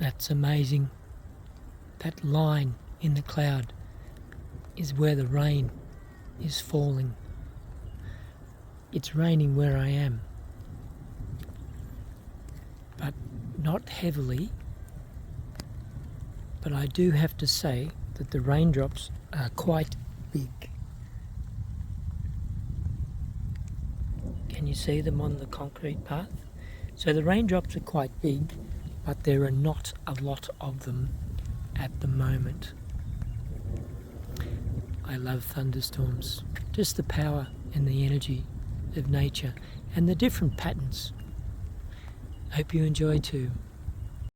That's amazing. That line in the cloud is where the rain is falling. It's raining where I am, but not heavily. But I do have to say that the raindrops are quite big. Can you see them on the concrete path? So the raindrops are quite big, but there are not a lot of them at the moment. I love thunderstorms, just the power and the energy of nature and the different patterns. Hope you enjoy too.